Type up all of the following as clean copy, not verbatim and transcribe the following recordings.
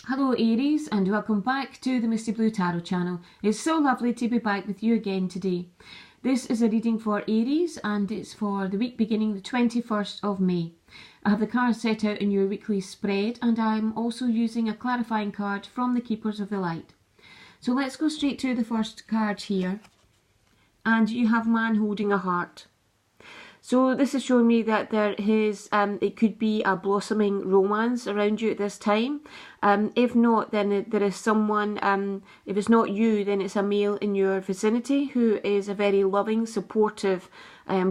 Hello Aries, and welcome back to the Misty Blue Tarot channel. It's so lovely to be back with you again today. This is a reading for Aries and it's for the week beginning the 21st of May. I have the cards set out in your weekly spread and I'm also using a clarifying card from the Keepers of the Light. So let's go straight to the first card here. And you have man holding a heart. So this is showing me that it could be a blossoming romance around you at this time. If not, then there is someone, if it's not you, then it's a male in your vicinity who is a very loving, supportive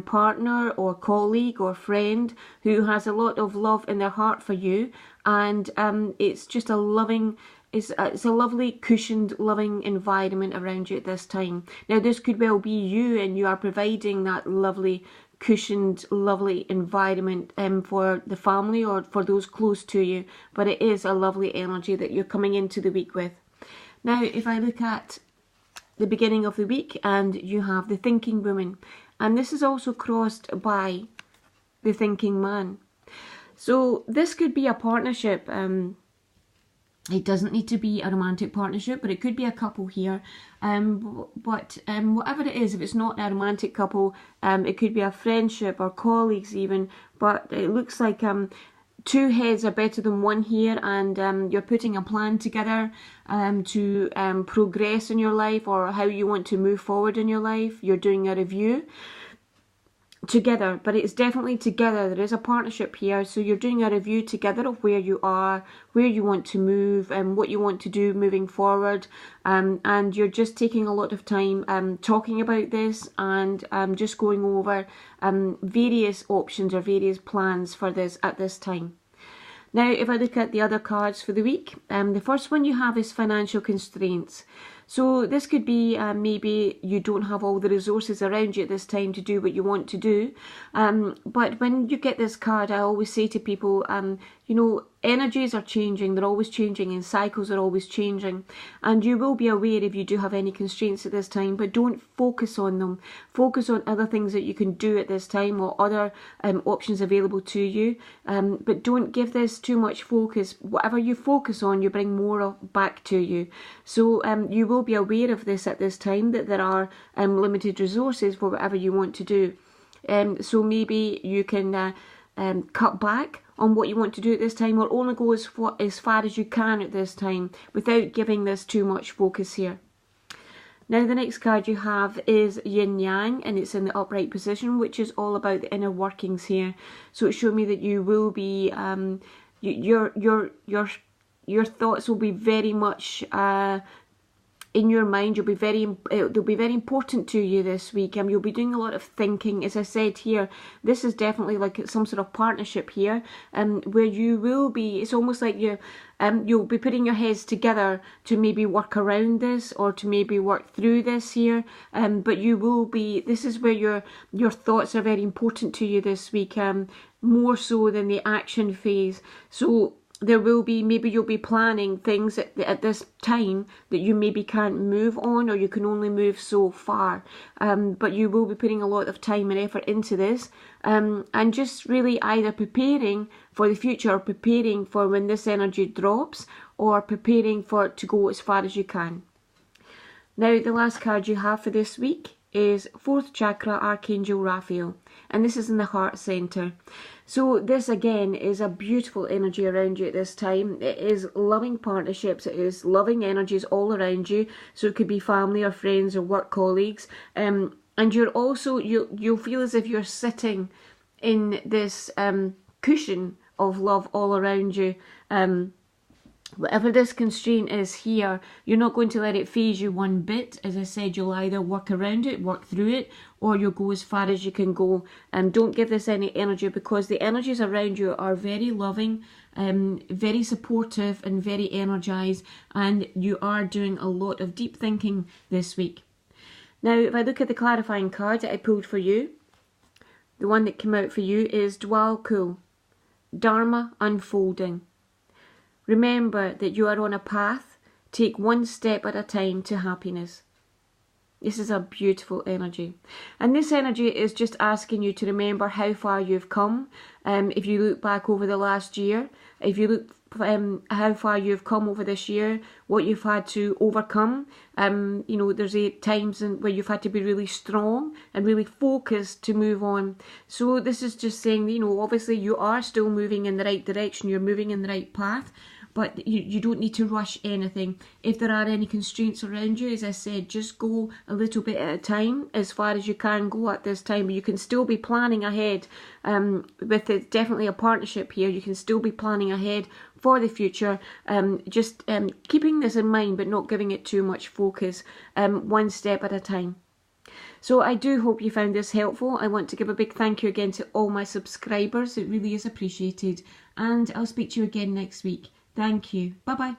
partner or colleague or friend who has a lot of love in their heart for you. And it's just a loving, it's a lovely, cushioned, loving environment around you at this time. Now, this could well be you and you are providing that lovely, cushioned, lovely environment for the family or for those close to you, but it is a lovely energy that you're coming into the week with. Now, if I look at the beginning of the week and you have the thinking woman, and this is also crossed by the thinking man. So this could be a partnership. It doesn't need to be a romantic partnership, but it could be a couple here. Whatever it is, if it's not a romantic couple, it could be a friendship or colleagues even. But it looks like two heads are better than one here, and you're putting a plan together to progress in your life or how you want to move forward in your life. You're doing a review together, but it's definitely together. There is a partnership here, so you're doing a review together of where you are, where you want to move, and what you want to do moving forward, and you're just taking a lot of time talking about this and just going over various options or various plans for this at this time. Now, if I look at the other cards for the week, the first one you have is financial constraints. So this could be maybe you don't have all the resources around you at this time to do what you want to do. But when you get this card, I always say to people, you know, energies are changing. They're always changing and cycles are always changing. And you will be aware if you do have any constraints at this time, but don't focus on them. Focus on other things that you can do at this time or other options available to you. But don't give this too much focus. Whatever you focus on, you bring more of back to you. So you will be aware of this at this time, that there are limited resources for whatever you want to do. So maybe you can cut back on what you want to do at this time, or only go as far as you can at this time without giving this too much focus here. Now the next card you have is Yin Yang, and it's in the upright position, which is all about the inner workings here. So it's showing me that you will be your thoughts will be very much in your mind. They'll be very important to you this week. You'll be doing a lot of thinking. As I said here, this is definitely like some sort of partnership here, where you will be, it's almost like you'll be putting your heads together to maybe work around this or to maybe work through this here. But you will be, this is where your thoughts are very important to you this week, more so than the action phase. So there will be, maybe you'll be planning things at this time that you maybe can't move on, or you can only move so far. But you will be putting a lot of time and effort into this, and just really either preparing for the future or preparing for when this energy drops, or preparing for it to go as far as you can. Now the last card you have for this week is 4th Chakra Archangel Raphael, and this is in the heart center. So this again is a beautiful energy around you at this time. It is loving partnerships, it is loving energies all around you. So it could be family or friends or work colleagues, and you're also, you'll feel as if you're sitting in this cushion of love all around you. Whatever this constraint is here, you're not going to let it phase you one bit. As I said, you'll either work around it, work through it, or you'll go as far as you can go. Don't give this any energy, because the energies around you are very loving, very supportive and very energized, and you are doing a lot of deep thinking this week. Now, if I look at the clarifying card that I pulled for you, the one that came out for you is Dwal Kul, Dharma Unfolding. Remember that you are on a path. Take one step at a time to happiness. This is a beautiful energy. And this energy is just asking you to remember how far you've come. If you look back over the last year, if you look how far you've come over this year, what you've had to overcome. You know, there's times where you've had to be really strong and really focused to move on. So this is just saying, you know, obviously you are still moving in the right direction, you're moving in the right path, but you don't need to rush anything. If there are any constraints around you, as I said, just go a little bit at a time, as far as you can go at this time. But you can still be planning ahead. With it, definitely a partnership here, you can still be planning ahead for the future. Just keeping this in mind, but not giving it too much focus, one step at a time. So I do hope you found this helpful. I want to give a big thank you again to all my subscribers. It really is appreciated. And I'll speak to you again next week. Thank you. Bye-bye.